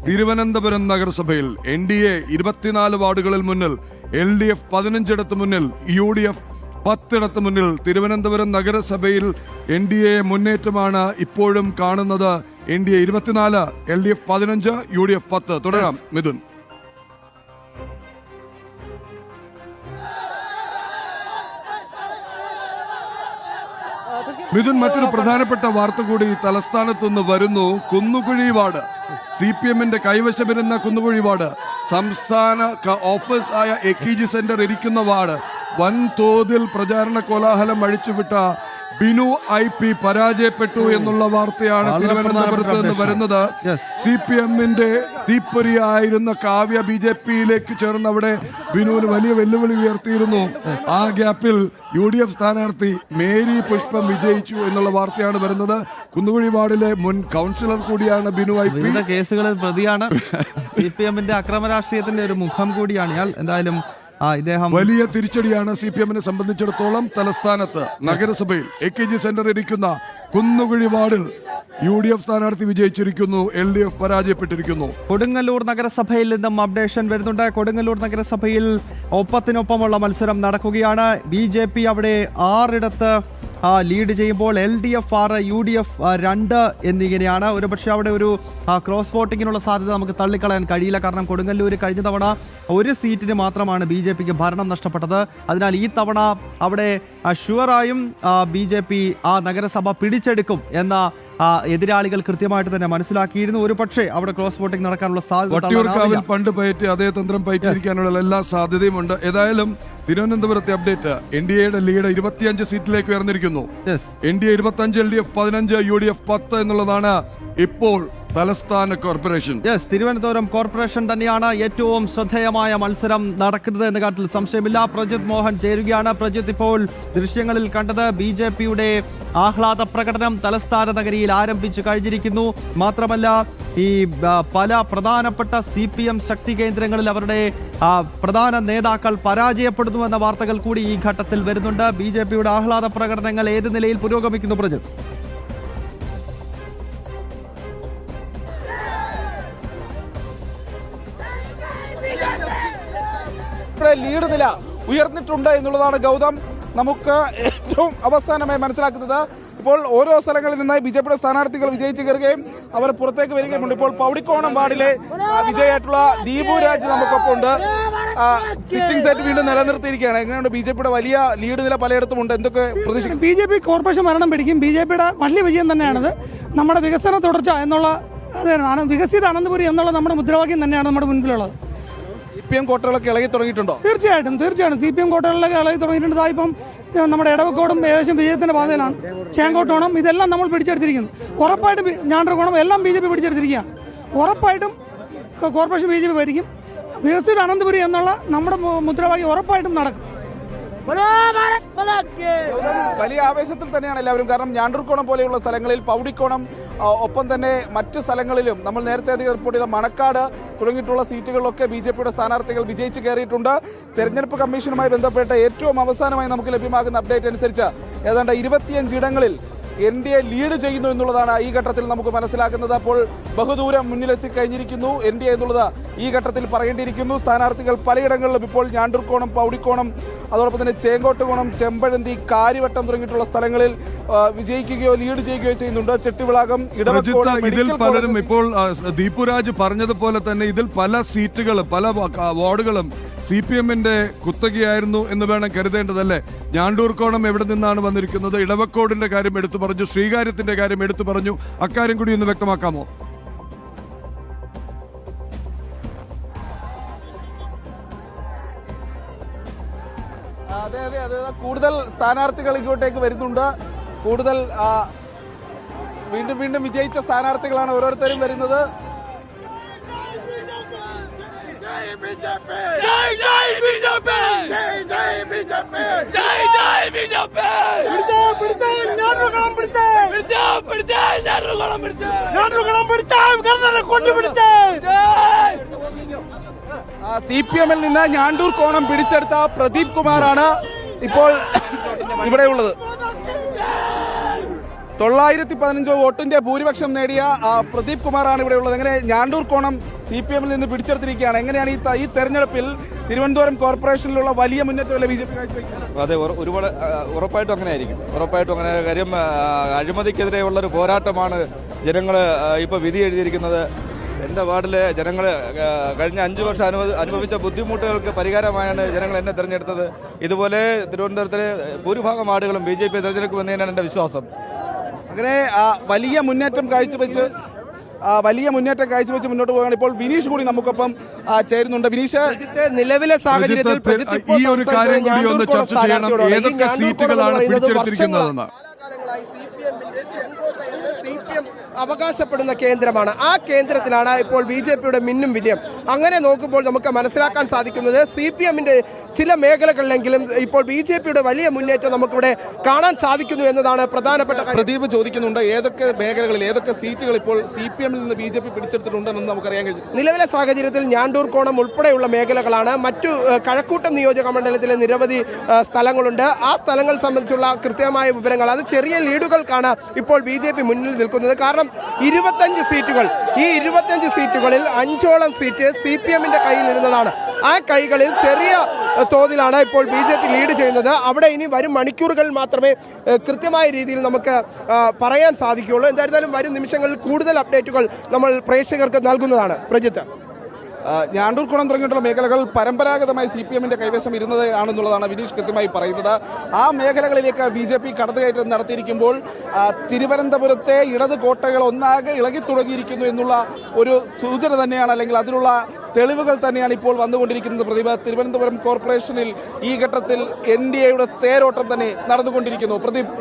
തിരുവനന്തപുരം നഗരസഭയിൽ NDA 24 വാർഡുകളിൽ മുന്നിൽ, LDF 15 മുന്നിൽ, UDF 10 മുന്നിൽ. തിരുവനന്തപുരം നഗരസഭയിൽ NDA മുന്നേറ്റമാണ് ഇപ്പോഴും കാണുന്നത്. NDA 24, LDF 15, UDF 10. തുടരാം മിഥുൻ. മിഥുൻ, മറ്റൊരു പ്രധാനപ്പെട്ട വാർത്ത കൂടി തലസ്ഥാനത്ത് നിന്ന് വരുന്നു. കുന്നുകുഴി വാർഡ്, CPM-ന്റെ കൈവശമിരുന്ന കുന്നുകുഴി വാർഡ്, സംസ്ഥാന ഓഫീസ് ആയ AKG സെന്റർ ഇരിക്കുന്ന വാർഡ്, വൻതോതിൽ പ്രചാരണ കോലാഹലം അഴിച്ചുവിട്ട ബിനു IP പരാജയപ്പെട്ടു എന്നുള്ള വാർത്തയാണ് തിരുവനന്തപുരത്ത് നിന്ന് വരുന്നത്. CPM-ന്റെ തീപ്പൊരിയായിരുന്ന കാവ്യ BJP-യിലേക്ക് ചേർന്ന് അവിടെ ബിനുവിന് വലിയ വെല്ലുവിളി ഉയർത്തിയിരുന്നു. ആ ഗ്യാപ്പിൽ UDF സ്ഥാനാർത്ഥി മേരി പുഷ്പം വിജയിച്ചു എന്നുള്ള വാർത്തയാണ് വരുന്നത്. കുന്നുകുഴി വാർഡിലെ മുൻ കൗൺസിലർ കൂടിയാണ് ബിനു IP. കേസുകളിൽ പ്രതിയാണ്. CPM-ന്റെ അക്രമ രാഷ്ട്രീയത്തിന്റെ ഒരു മുഖം കൂടിയാണ് ഇയാൾ. എന്തായാലും വലിയ തിരിച്ചടിയാണ് CPM-നെ സംബന്ധിച്ചിടത്തോളം. തലസ്ഥാനത്ത് നഗരസഭയിൽ AKG സെന്റർ ഇരിക്കുന്ന കുന്നുകുഴി വാർഡിൽ UDF സ്ഥാനാർത്ഥി വിജയിച്ചിരിക്കുന്നു, LDF പരാജയപ്പെട്ടിരിക്കുന്നു. കൊടുങ്ങല്ലൂർ നഗരസഭയിൽ നിന്നും അപ്ഡേഷൻ വരുന്നുണ്ട്. കൊടുങ്ങല്ലൂർ നഗരസഭയിൽ ഒപ്പത്തിനൊപ്പമുള്ള മത്സരം നടക്കുകയാണ്. BJP അവിടെ 6 ലീഡ് ചെയ്യുമ്പോൾ LDF 6, UDF 2 എന്നിങ്ങനെയാണ്. ഒരുപക്ഷെ അവിടെ ഒരു ക്രോസ് വോട്ടിങ്ങിനുള്ള സാധ്യത നമുക്ക് തള്ളിക്കളയാൻ കഴിയില്ല. കാരണം കൊടുങ്ങല്ലൂർ കഴിഞ്ഞ തവണ 1 സീറ്റിന് മാത്രമാണ് BJPക്ക് ഭരണം നഷ്ടപ്പെട്ടത്. അതിനാൽ ഈ തവണ അവിടെ ഷുവറായും BJP ആ നഗരസഭ പിടിച്ചെടുക്കും എന്ന എതിരാളികൾ കൃത്യമായിട്ട് തന്നെ മനസ്സിലാക്കിയിരുന്നു. ഒരു പക്ഷേ അവിടെ ക്രോസ് വോട്ടിംഗ് നടക്കാനുള്ള സാധ്യത പണ്ട് പയറ്റി അതേ തന്ത്രം പയറ്റിയിരിക്കാനുള്ള എല്ലാ സാധ്യതയുമുണ്ട്. ഏതായാലും തിരുവനന്തപുരത്തെ അപ്ഡേറ്റ്, NDAയുടെ ലീഡ് 25 സീറ്റിലേക്ക് ഉയർന്നിരിക്കുന്നു. NDA 25, LDF 15, UDF 10 എന്നുള്ളതാണ് ഇപ്പോൾ തലസ്ഥാന കോർപ്പറേഷൻ. തിരുവനന്തപുരം കോർപ്പറേഷൻ തന്നെയാണ് ഏറ്റവും ശ്രദ്ധേയമായ മത്സരം നടക്കുന്നത് എന്ന കാര്യത്തിൽ സംശയമില്ല. പ്രജിത് മോഹൻ ചേരുകയാണ്. പ്രജിത്, ഇപ്പോൾ ദൃശ്യങ്ങളിൽ കണ്ടത് BJPയുടെ ആഹ്ലാദ പ്രകടനം തലസ്ഥാന നഗരിയിൽ ആരംഭിച്ചു കഴിഞ്ഞിരിക്കുന്നു. മാത്രമല്ല ഈ പല പ്രധാനപ്പെട്ട CPM ശക്തി കേന്ദ്രങ്ങളിൽ അവരുടെ പ്രധാന നേതാക്കൾ പരാജയപ്പെടുന്നുവെന്ന വാർത്തകൾ കൂടി ഈ ഘട്ടത്തിൽ വരുന്നുണ്ട്. BJPയുടെ ആഹ്ലാദ പ്രകടനങ്ങൾ ഏത് നിലയിൽ പുരോഗമിക്കുന്നു പ്രജിത്? ലീഡ് നില ഉയർന്നിട്ടുണ്ട് എന്നുള്ളതാണ് ഗൗതം നമുക്ക് ഏറ്റവും അവസാനമായി മനസ്സിലാക്കുന്നത്. ഇപ്പോൾ ഓരോ സ്ഥലങ്ങളിൽ നിന്നായി BJPയുടെ സ്ഥാനാർത്ഥികൾ വിജയിച്ചു കയറുകയും അവർ പുറത്തേക്ക് വരികയുമുണ്ട്. ഇപ്പോൾ പൗടിക്കോണം വാർഡിലെ വിജയായിട്ടുള്ള ദീപു രാജ് നമുക്കൊപ്പം ഉണ്ട്. സിറ്റിംഗ് സൈറ്റ് വീണ്ടും നിലനിർത്തിയിരിക്കുകയാണ്. എങ്ങനെയുണ്ട് BJPയുടെ വലിയ ലീഡ് നില പലയിടത്തും ഉണ്ട്, എന്തൊക്കെ പ്രതീക്ഷിക്കും? BJP കോർപ്പറേഷൻ ഭരണം പിടിക്കും. BJPയുടെ വലിയ വിജയം തന്നെയാണത്. നമ്മുടെ വികസന തുടർച്ച എന്നുള്ള വികസിത അനന്തപുരി എന്നുള്ള നമ്മുടെ മുദ്രാവാക്യം തന്നെയാണ് നമ്മുടെ മുൻപിലുള്ളത്. CPM കോട്ടകളൊക്കെ ഇളകി തുടങ്ങിയിട്ടുണ്ടോ? തീർച്ചയായിട്ടും CPM കോട്ടകളിലൊക്കെ ഇളകി തുടങ്ങിയിട്ടുണ്ട്. ഇപ്പം നമ്മുടെ ഇടവക്കോടും ഏകദേശം വിജയത്തിന്റെ പാതയിലാണ്. ചേങ്കോട്ടോണം ഇതെല്ലാം നമ്മൾ പിടിച്ചെടുത്തിരിക്കുന്നു. ഉറപ്പായിട്ടും ഞാണ്ടർകോണം എല്ലാം BJP പിടിച്ചെടുത്തിരിക്കുകയാണ്. ഉറപ്പായിട്ടും കോർപ്പറേഷൻ BJP ഭരിക്കും. വികസിത അനന്തപുരി എന്നുള്ള നമ്മുടെ മുദ്രാവാക്യം ഉറപ്പായിട്ടും നടക്കും. വലിയ ആവേശത്തിൽ തന്നെയാണ് എല്ലാവരും. കാരണം ഞാണ്ടൂർക്കോണം പോലെയുള്ള സ്ഥലങ്ങളിൽ, പൗടിക്കോണം, ഒപ്പം തന്നെ മറ്റ് സ്ഥലങ്ങളിലും നമ്മൾ നേരത്തെ അധികം റിപ്പോർട്ട് ചെയ്ത മണക്കാട് തുടങ്ങിയിട്ടുള്ള സീറ്റുകളിലൊക്കെ BJPയുടെ സ്ഥാനാർത്ഥികൾ വിജയിച്ച് കയറിയിട്ടുണ്ട്. തെരഞ്ഞെടുപ്പ് കമ്മീഷനുമായി ബന്ധപ്പെട്ട് ഏറ്റവും അവസാനമായി നമുക്ക് ലഭ്യമാകുന്ന അപ്ഡേറ്റ് അനുസരിച്ച് ഏതാണ്ട് 25 ഇടങ്ങളിൽ NDA ലീഡ് ചെയ്യുന്നു എന്നുള്ളതാണ് ഈ ഘട്ടത്തിൽ നമുക്ക് മനസ്സിലാക്കുന്നത്. അപ്പോൾ ബഹുദൂരം മുന്നിലെത്തി കഴിഞ്ഞിരിക്കുന്നു NDA എന്നുള്ളത് ഈ ഘട്ടത്തിൽ പറയേണ്ടിയിരിക്കുന്നു. സ്ഥാനാർത്ഥികൾ പലയിടങ്ങളിലും ഇപ്പോൾ ഞാണ്ടൂർക്കോണം, പൗടിക്കോണം, അതോടൊപ്പം തന്നെ ചേങ്കോട്ടുകോണം, ചെമ്പഴന്തി, കാര്യവട്ടം തുടങ്ങിയിട്ടുള്ള സ്ഥലങ്ങളിൽ വിജയിക്കുകയോ ലീഡ് ചെയ്യുകയോ ചെയ്യുന്നുണ്ട്. ചെട്ടിവിളാകം, ഇതിൽ പലരും ഇപ്പോൾ ദീപുരാജ് പറഞ്ഞതുപോലെ തന്നെ ഇതിൽ പല സീറ്റുകളും പല വാർഡുകളും CPM-ന്റെ കുത്തകയായിരുന്നു എന്ന് വേണം കരുതേണ്ടതല്ലേ? ഞാണ്ടൂർക്കോണം എവിടെ നിന്നാണ് വന്നിരിക്കുന്നത്? ഇടവക്കോടിന്റെ കാര്യം എടുത്തു പറഞ്ഞു, ശ്രീകാര്യത്തിന്റെ കാര്യം എടുത്തു പറഞ്ഞു. അക്കാര്യം കൂടി ഒന്ന് വ്യക്തമാക്കാമോ? അതെ, കൂടുതൽ സ്ഥാനാർത്ഥികൾ ഇങ്ങോട്ടേക്ക് വരുന്നുണ്ട്. കൂടുതൽ വീണ്ടും വിജയിച്ച സ്ഥാനാർത്ഥികളാണ് ഓരോരുത്തരും വരുന്നത്. CPM-ൽ നിന്ന് ഞാണ്ടൂർക്കോണം പിടിച്ചെടുത്ത പ്രദീപ് കുമാറാണ് ഇപ്പോൾ ഇവിടെയുള്ളത്. 915 വോട്ടിന്റെ ഭൂരിപക്ഷം നേടിയ പ്രദീപ് കുമാറാണ് ഇവിടെ ഉള്ളത്. എങ്ങനെ ഞാണ്ടൂർ കോണം CPM നിന്ന് പിടിച്ചെടുത്തിരിക്കുകയാണ്. എങ്ങനെയാണ് ഈ തെരഞ്ഞെടുപ്പിൽ തിരുവനന്തപുരം കോർപ്പറേഷനിലുള്ള വലിയ മുന്നേറ്റമല്ലേ BJP കാഴ്ചവെക്കുന്നത്? അതെ, ഒരുപാട് ഉറപ്പായിട്ടും അങ്ങനെ ആയിരിക്കും. ഉറപ്പായിട്ടും അങ്ങനെ. കാര്യം അഴിമതിക്കെതിരെയുള്ള ഒരു പോരാട്ടമാണ് ജനങ്ങൾ ഇപ്പോൾ വിധി എഴുതിയിരിക്കുന്നത്. എൻ്റെ വാർഡിലെ ജനങ്ങൾ കഴിഞ്ഞ 5 വർഷം അനുഭവിച്ച ബുദ്ധിമുട്ടുകൾക്ക് പരിഹാരമായാണ് ജനങ്ങൾ എന്നെ തിരഞ്ഞെടുത്തത്. ഇതുപോലെ തിരുവനന്തപുരത്തിലെ ഭൂരിഭാഗം വാർഡുകളും BJP തിരഞ്ഞെടുക്കുമെന്നതിനാണ് എൻ്റെ വിശ്വാസം. അങ്ങനെ വലിയ മുന്നേറ്റം കാഴ്ചവെച്ച് മുന്നോട്ട് പോവുകയാണ്. ഇപ്പോൾ വിനീഷ് കൂടി നമുക്കൊപ്പം ചേരുന്നുണ്ട്. വിനീഷ്, നിലവിലെ സാഹചര്യത്തിൽ ഈ ഒരു കാര്യം കൂടി ഒന്ന് ചർച്ച ചെയ്യണം. ഏതൊക്കെ സീറ്റുകളാണ് പിടിച്ചെടുത്തിരിക്കുന്നതെന്ന്. CPM അവകാശപ്പെടുന്ന കേന്ദ്രമാണ്. ആ കേന്ദ്രത്തിലാണ് ഇപ്പോൾ BJPയുടെ മിന്നും വിജയം. അങ്ങനെ നോക്കുമ്പോൾ നമുക്ക് മനസ്സിലാക്കാൻ സാധിക്കുന്നത് CPMന്റെ ചില മേഖലകളിലെങ്കിലും ഇപ്പോൾ BJPയുടെ വലിയ മുന്നേറ്റം നമുക്കിവിടെ കാണാൻ സാധിക്കുന്നു എന്നതാണ് പ്രധാനപ്പെട്ട കാര്യം. പ്രദീപ് ചോദിക്കുന്നുണ്ട്, ഏതൊക്കെ മേഖലകളിൽ ഏതൊക്കെ സീറ്റുകൾ ഇപ്പോൾ CPM നിന്ന് BJP പിടിച്ചെടുത്തിട്ടുണ്ടെന്ന് നമുക്കറിയാൻ കഴിയും. നിലവിലെ സാഹചര്യത്തിൽ ഞാണ്ടൂർ കോണം ഉൾപ്പെടെയുള്ള മേഖലകളാണ്. മറ്റു കഴക്കൂട്ടം നിയോജക മണ്ഡലത്തിലെ നിരവധി സ്ഥലങ്ങളുണ്ട്. ആ സ്ഥലങ്ങൾ സംബന്ധിച്ചുള്ള കൃത്യമായ വിവരങ്ങൾ, അത് ചെറിയ ലീഡുകൾക്കാണ് ഇപ്പോൾ BJP മുന്നിൽ നിൽക്കുന്നത്. കാരണം 25 സീറ്റുകൾ, ഈ 25 സീറ്റുകളിൽ 5ഓളം സീറ്റ് CPMന്റെ കയ്യിൽ ഇരുന്നതാണ്. ആ കൈകളിൽ ചെറിയ തോതിലാണ് ഇപ്പോൾ BJP ലീഡ് ചെയ്യുന്നത്. അവിടെ ഇനി വരും മണിക്കൂറുകളിൽ മാത്രമേ കൃത്യമായ രീതിയിൽ നമുക്ക് പറയാൻ സാധിക്കുകയുള്ളൂ. എന്തായിരുന്നാലും വരും നിമിഷങ്ങളിൽ കൂടുതൽ അപ്ഡേറ്റുകൾ നമ്മൾ പ്രേക്ഷകർക്ക് നൽകുന്നതാണ്. പ്രജിത്ത്, ഞാണ്ടൂർ കുളം തുടങ്ങിയിട്ടുള്ള മേഖലകൾ പരമ്പരാഗതമായി CPMന്റെ കൈവശം ഇരുന്നത് ആണെന്നുള്ളതാണ് വിനീഷ് കൃത്യമായി പറയുന്നത്. ആ മേഖലകളിലേക്ക് BJP കടന്നുകയറ്റം നടത്തിയിരിക്കുമ്പോൾ തിരുവനന്തപുരത്തെ ഇടത് കോട്ടകൾ ഒന്നാകെ ഇളകി തുടങ്ങിയിരിക്കുന്നു എന്നുള്ള ഒരു സൂചന തന്നെയാണ്, അല്ലെങ്കിൽ അതിനുള്ള തെളിവുകൾ തന്നെയാണ് ഇപ്പോൾ വന്നുകൊണ്ടിരിക്കുന്നത്. പ്രദീപ്, തിരുവനന്തപുരം കോർപ്പറേഷനിൽ ഈ ഘട്ടത്തിൽ NDAയുടെ തേരോട്ടം തന്നെ നടന്നുകൊണ്ടിരിക്കുന്നു. പ്രദീപ്.